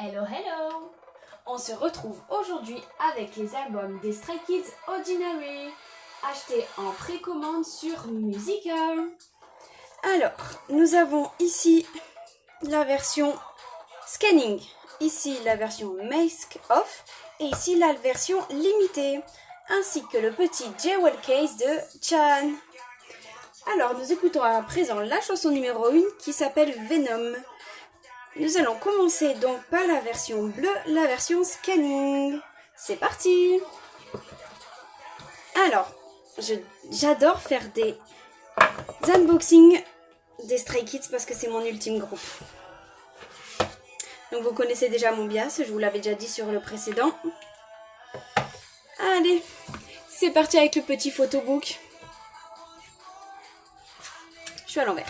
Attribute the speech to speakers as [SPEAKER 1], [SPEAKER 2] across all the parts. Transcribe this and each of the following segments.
[SPEAKER 1] Hello hello! On se retrouve aujourd'hui avec les albums des Stray Kids Ordinary, achetés en précommande sur Musical.
[SPEAKER 2] Alors, nous avons ici la version Scanning, ici la version Mask Off et ici la version limitée, ainsi que le petit Jewel Case de Chan. Alors, nous écoutons à présent la chanson numéro 1 qui s'appelle Venom. Nous allons commencer donc par la version bleue, la version Scanning. C'est parti! Alors, j'adore faire des unboxings des Stray Kids parce que c'est mon ultime groupe. Donc vous connaissez déjà mon bias, je vous l'avais déjà dit sur le précédent. Allez, c'est parti avec le petit photobook. Je suis à l'envers.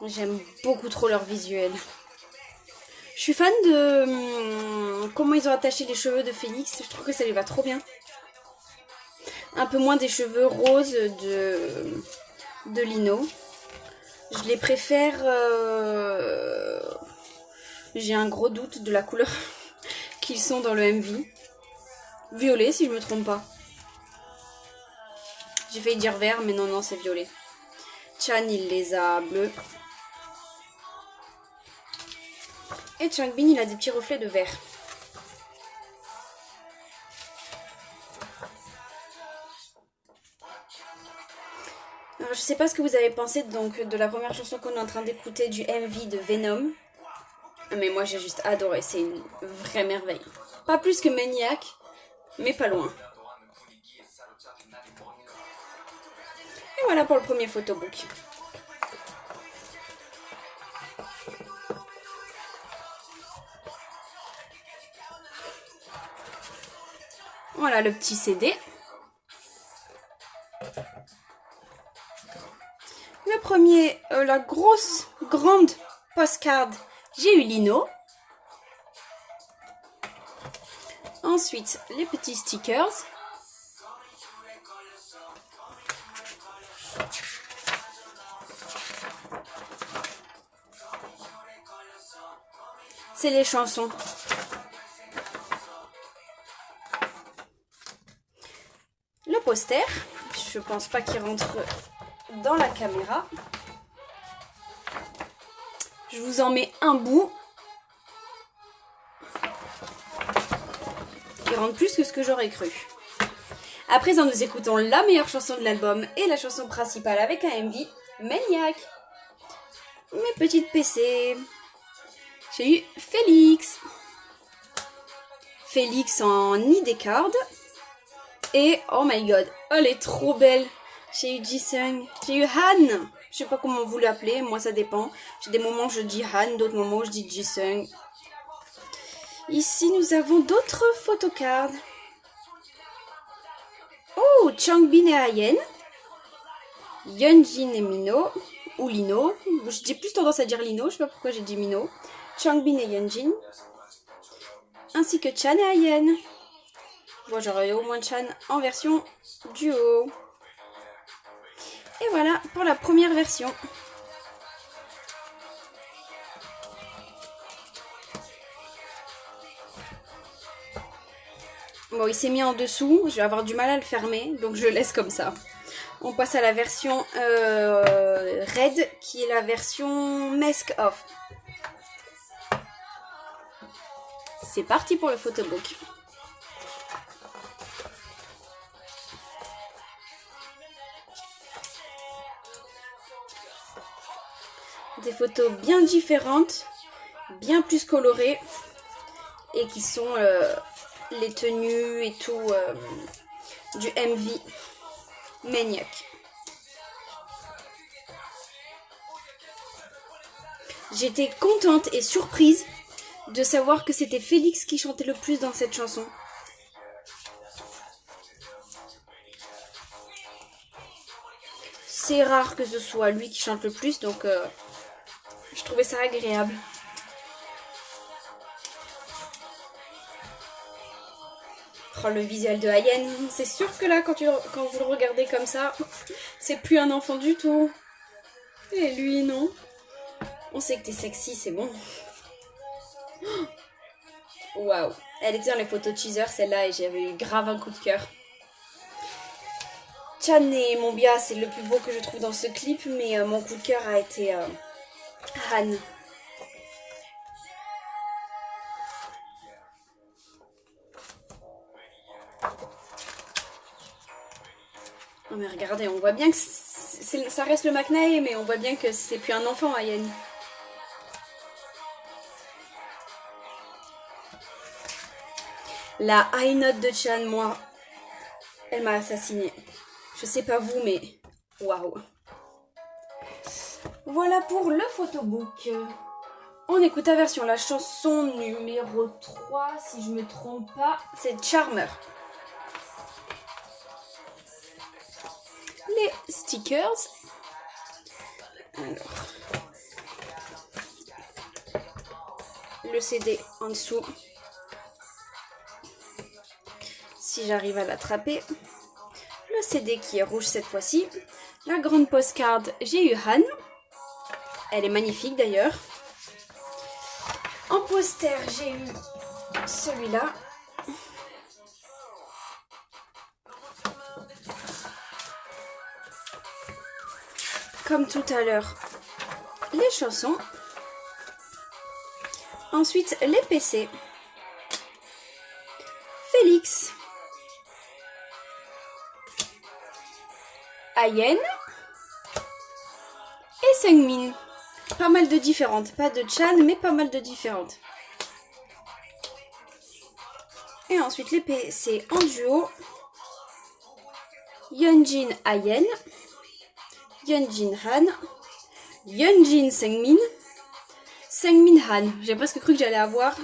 [SPEAKER 2] J'aime beaucoup trop leur visuel. Je suis fan de comment ils ont attaché les cheveux de Félix. Je trouve que ça lui va trop bien. Un peu moins des cheveux roses de Lino. Je les préfère... J'ai un gros doute de la couleur qu'ils sont dans le MV. Violet si je me trompe pas. J'ai failli dire vert mais non c'est violet. Chan il les a bleus. Et Changbin il a des petits reflets de vert. Alors, je sais pas ce que vous avez pensé donc de la première chanson qu'on est en train d'écouter du MV de Venom. Mais moi j'ai juste adoré, c'est une vraie merveille. Pas plus que Maniac, mais pas loin. Et voilà pour le premier photobook. Voilà le petit CD. Le premier, la grosse, grande postcard, j'ai eu Lino. Ensuite, les petits stickers. C'est les chansons. Le poster, je pense pas qu'il rentre dans la caméra. Je vous en mets un bout. Il rentre plus que ce que j'aurais cru. À présent, nous écoutons la meilleure chanson de l'album et la chanson principale avec un MV, Maniac. Mes petites PC. J'ai eu Félix. Félix en ID card. Et oh my god, elle est trop belle. J'ai eu Jisung. J'ai eu Han. Je sais pas comment vous l'appelez, moi ça dépend. J'ai des moments où je dis Han, d'autres moments où je dis Jisung. Ici nous avons d'autres photocards. Oh, Changbin et Ayen. Yeonjin et Mino. Ou Lino. J'ai plus tendance à dire Lino, je sais pas pourquoi j'ai dit Mino. Changbin et Yeonjin. Ainsi que Chan et Ayen. Bon, j'aurais au moins Chan en version duo. Et voilà pour la première version. Bon, il s'est mis en dessous. Je vais avoir du mal à le fermer, donc je le laisse comme ça. On passe à la version Red, qui est la version Mask Off. C'est parti pour le photobook. Des photos bien différentes, bien plus colorées et qui sont les tenues et tout du MV Maniac. J'étais contente et surprise de savoir que c'était Félix qui chantait le plus dans cette chanson. C'est rare que ce soit lui qui chante le plus, donc je trouvais ça agréable. Oh, le visuel de Ayen, c'est sûr que là, quand vous le regardez comme ça, c'est plus un enfant du tout. Et lui, non. On sait que t'es sexy, c'est bon. Waouh. Elle était dans les photos teaser, celle-là, et j'avais eu grave un coup de cœur. Chan et Mombia, c'est le plus beau que je trouve dans ce clip, mais mon coup de cœur a été Han. Non mais regardez, on voit bien que ça reste le McNae, mais on voit bien que c'est plus un enfant, Ayen. La high note de Chan, moi, elle m'a assassinée. Je sais pas vous, mais waouh. Voilà pour le photobook. On écoute la version, la chanson
[SPEAKER 1] Numéro 3, si je me trompe pas.
[SPEAKER 2] c'est Charmer. Les stickers. Alors. Le CD en dessous. Si j'arrive à l'attraper. Le CD qui est rouge cette fois-ci. La grande postcard, j'ai eu Han. Elle est magnifique d'ailleurs. En poster, j'ai eu celui-là. Comme tout à l'heure, les chansons. Ensuite, les PC. Félix. Ayen. Et Seungmin. Pas mal de différentes. Pas de Chan, mais pas mal de différentes. Et ensuite, les PC en duo. Yeonjin Ayen. Yeonjin Han. Yeonjin Seungmin. Seungmin Han. J'ai presque cru que j'allais avoir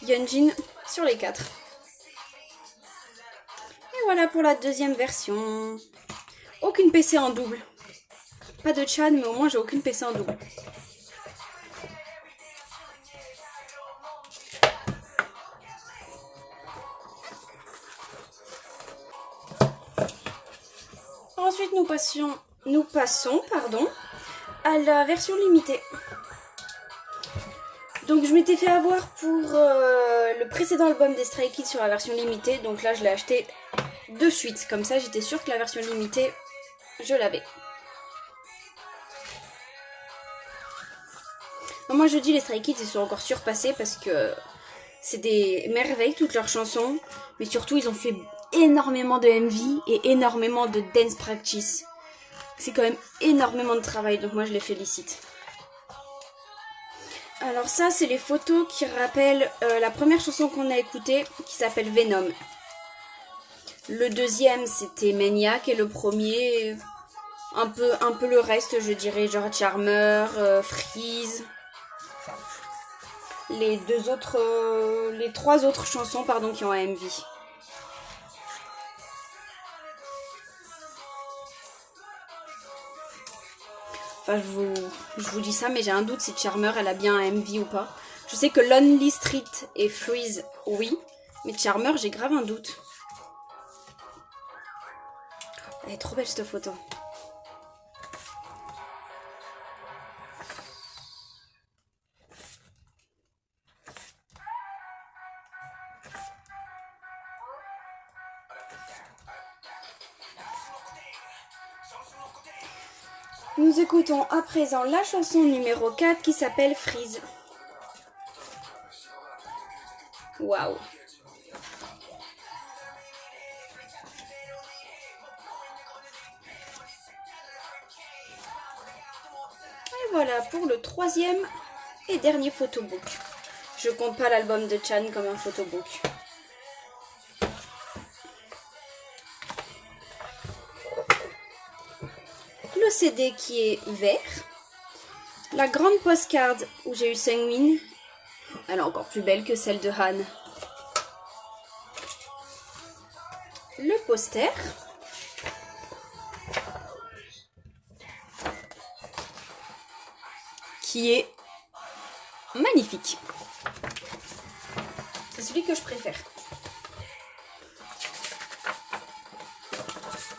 [SPEAKER 2] Yeonjin sur les 4. Et voilà pour la deuxième version. Aucune PC en double. Pas de Chan, mais au moins j'ai aucune PC en double. Ensuite, nous passons à la version limitée. Donc, je m'étais fait avoir pour le précédent album des Stray Kids sur la version limitée. Donc là, je l'ai acheté de suite. Comme ça, j'étais sûre que la version limitée, je l'avais. Moi, je dis les Stray Kids, ils sont encore surpassés parce que c'est des merveilles, toutes leurs chansons. Mais surtout, ils ont fait énormément de MV et énormément de dance practice. C'est quand même énormément de travail, donc moi je les félicite. Alors ça, c'est les photos qui rappellent la première chanson qu'on a écoutée, qui s'appelle Venom. Le deuxième, c'était Maniac, et le premier, un peu le reste, je dirais, genre Charmer, Freeze. Les trois autres chansons, pardon, qui ont un MV. Enfin, je vous dis ça, mais j'ai un doute si Charmer, elle a bien un MV ou pas. Je sais que Lonely Street et Freeze, oui. Mais Charmer, j'ai grave un doute. Elle est trop belle, cette photo. Nous écoutons à présent la chanson numéro 4 qui s'appelle Freeze. Waouh. Et voilà pour le troisième et dernier photobook. Je compte pas l'album de Chan comme un photobook. CD qui est vert. La grande postcard où j'ai eu Seungmin. Elle est encore plus belle que celle de Han. Le poster. Qui est magnifique. C'est celui que je préfère.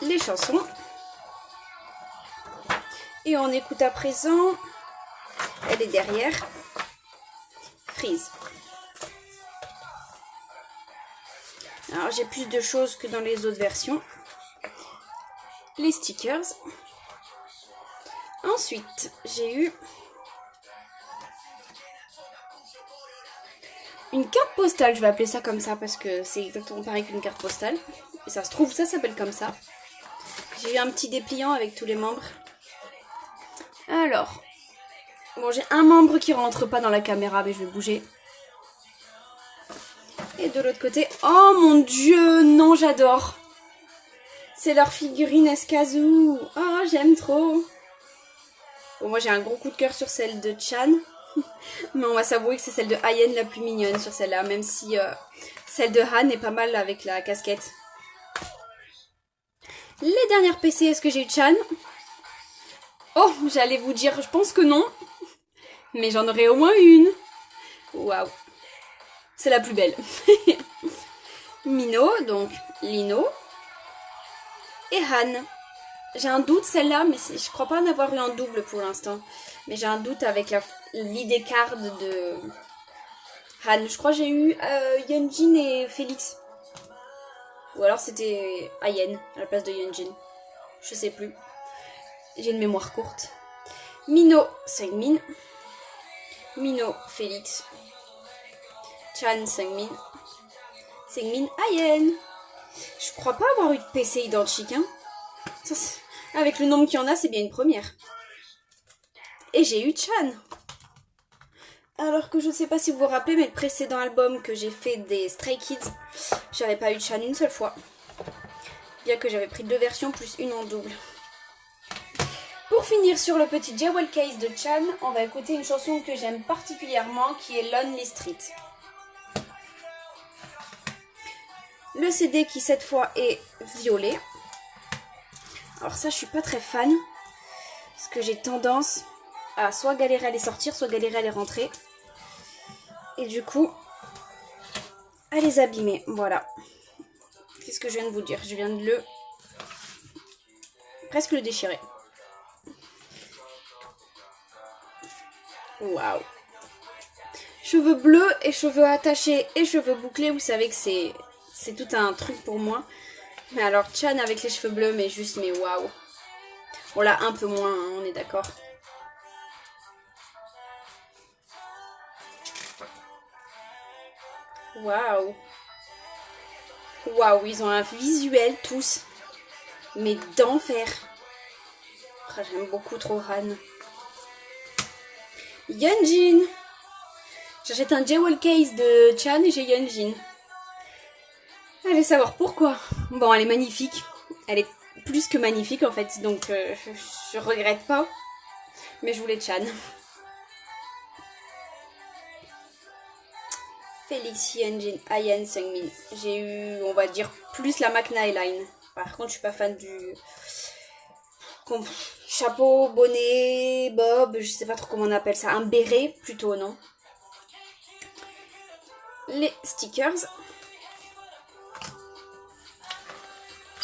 [SPEAKER 2] Les chansons. Et on écoute à présent, elle est derrière, Freeze. Alors j'ai plus de choses que dans les autres versions. Les stickers. Ensuite, j'ai eu une carte postale, je vais appeler ça comme ça parce que c'est exactement pareil qu'une carte postale. Et ça se trouve, ça s'appelle comme ça. J'ai eu un petit dépliant avec tous les membres. Alors, bon, j'ai un membre qui rentre pas dans la caméra, mais je vais bouger. Et de l'autre côté, oh mon dieu, non, j'adore. C'est leur figurine Escazou. Oh, j'aime trop. Bon, moi j'ai un gros coup de cœur sur celle de Chan. Mais on va s'avouer que c'est celle de Ayen la plus mignonne sur celle-là, même si celle de Han est pas mal avec la casquette. Les dernières PC, est-ce que j'ai eu Chan? Oh, j'allais vous dire, je pense que non. Mais j'en aurai au moins une. Waouh. C'est la plus belle. Mino, donc Lino. Et Han. J'ai un doute celle-là, mais je crois pas en avoir eu en double pour l'instant. Mais j'ai un doute avec l'idée card de Han. Je crois que j'ai eu Yeonjin et Félix. Ou alors c'était Ayen à la place de Yeonjin. Je sais plus. J'ai une mémoire courte. Mino, Seungmin. Mino, Félix. Chan, Seungmin. Seungmin, Ayen. Je crois pas avoir eu de PC identique, hein. Ça, avec le nombre qu'il y en a, c'est bien une première. Et j'ai eu Chan. Alors que je sais pas si vous vous rappelez, mais le précédent album que j'ai fait des Stray Kids, j'avais pas eu Chan une seule fois. Bien que j'avais pris 2 versions plus une en double. Pour finir sur le petit Jewel Case de Chan, on va écouter une chanson que j'aime particulièrement qui est Lonely Street. Le CD qui cette fois est violet. Alors ça je suis pas très fan. Parce que j'ai tendance à soit galérer à les sortir, soit galérer à les rentrer. Et du coup, à les abîmer. Voilà. Qu'est-ce que je viens de vous dire? Je viens de presque le déchirer. Waouh. Cheveux bleus et cheveux attachés et cheveux bouclés, vous savez que c'est tout un truc pour moi. Mais alors Chan avec les cheveux bleus, mais juste, mais waouh. Bon là, un peu moins, hein, on est d'accord. Waouh. Waouh, ils ont un visuel tous. Mais d'enfer. Oh, j'aime beaucoup trop Han. Yeonjin. J'achète un Jewel Case de Chan et j'ai Yeonjin. Allez savoir pourquoi. Bon, elle est magnifique. Elle est plus que magnifique en fait, donc je regrette pas. Mais je voulais Chan. Félix, Yeonjin, Ayen, Seungmin. J'ai eu, on va dire, plus la Maknae Line. Par contre, je suis pas fan du chapeau, bonnet, bob, je sais pas trop comment on appelle ça. Un béret plutôt, non? Les stickers.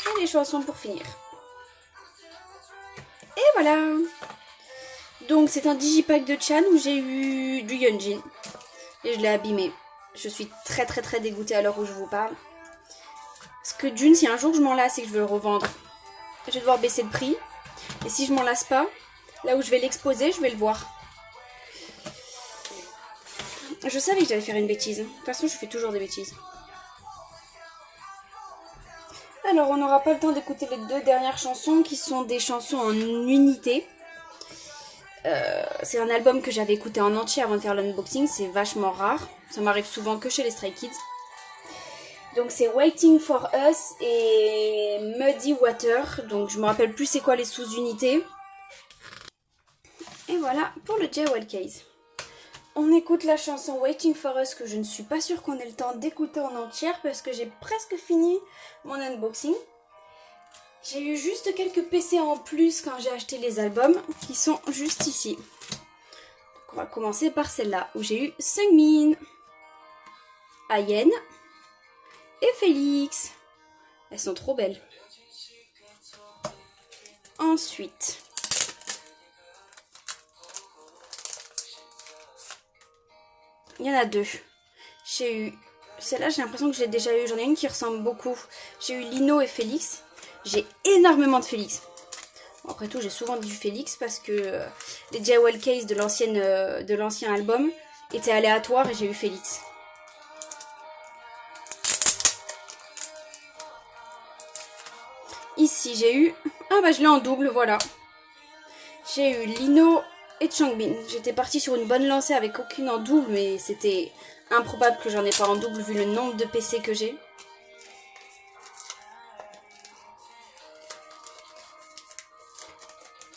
[SPEAKER 2] Et les chansons pour finir. Et voilà. Donc c'est un digipack de Chan où j'ai eu du Yeonjin. Et je l'ai abîmé. Je suis très très très dégoûtée à l'heure où je vous parle. Parce que d'une, si un jour je m'en lasse et que je veux le revendre, je vais devoir baisser le prix. Et si je m'en lasse pas, là où je vais l'exposer, je vais le voir. Je savais que j'allais faire une bêtise. De toute façon, je fais toujours des bêtises. Alors, on n'aura pas le temps d'écouter les 2 dernières chansons qui sont des chansons en unité. C'est un album que j'avais écouté en entier avant de faire l'unboxing. C'est vachement rare. Ça m'arrive souvent que chez les Stray Kids. Donc c'est Waiting for Us et Muddy Water. Donc je me rappelle plus c'est quoi les sous-unités. voilà pour le Jewel Case. On écoute la chanson Waiting for Us que je ne suis pas sûre qu'on ait le temps d'écouter en entière parce que j'ai presque fini mon unboxing. J'ai eu juste quelques PC en plus quand j'ai acheté les albums qui sont juste ici. Donc on va commencer par celle-là où j'ai eu Seungmin, Ayen et Félix. Elles sont trop belles. Ensuite, il y en a deux. J'ai eu... Celle-là, j'ai l'impression que j'ai déjà eu. J'en ai une qui ressemble beaucoup. J'ai eu Lino et Félix. J'ai énormément de Félix. Bon, après tout, j'ai souvent du Félix parce que les Jewel Case de l'ancien album étaient aléatoires et j'ai eu Félix. Ici, j'ai eu... Ah bah je l'ai en double, voilà. J'ai eu Lino et Changbin. J'étais partie sur une bonne lancée avec aucune en double, mais c'était improbable que j'en ai pas en double vu le nombre de PC que j'ai.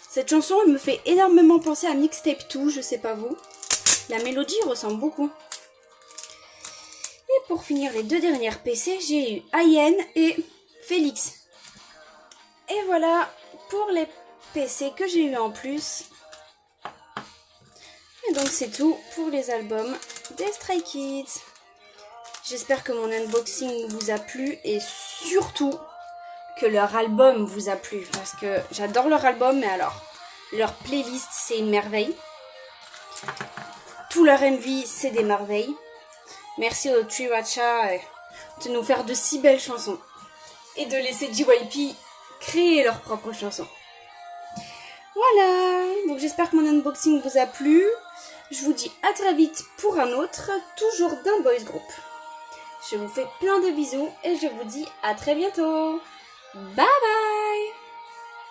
[SPEAKER 2] Cette chanson, elle me fait énormément penser à Mixtape 2, je sais pas vous. La mélodie ressemble beaucoup. Et pour finir les deux dernières PC, j'ai eu Ayen et Félix. Et voilà pour les PC que j'ai eu en plus. Et donc c'est tout pour les albums des Stray Kids. J'espère que mon unboxing vous a plu et surtout que leur album vous a plu. Parce que j'adore leur album, mais alors, leur playlist c'est une merveille. Tout leur MV c'est des merveilles. Merci au Triwacha de nous faire de si belles chansons. Et de laisser JYP créer leurs propres chansons. Voilà, donc j'espère que mon unboxing vous a plu. Je vous dis à très vite pour un autre, toujours d'un boys group. Je vous fais plein de bisous et je vous dis à très bientôt. Bye bye.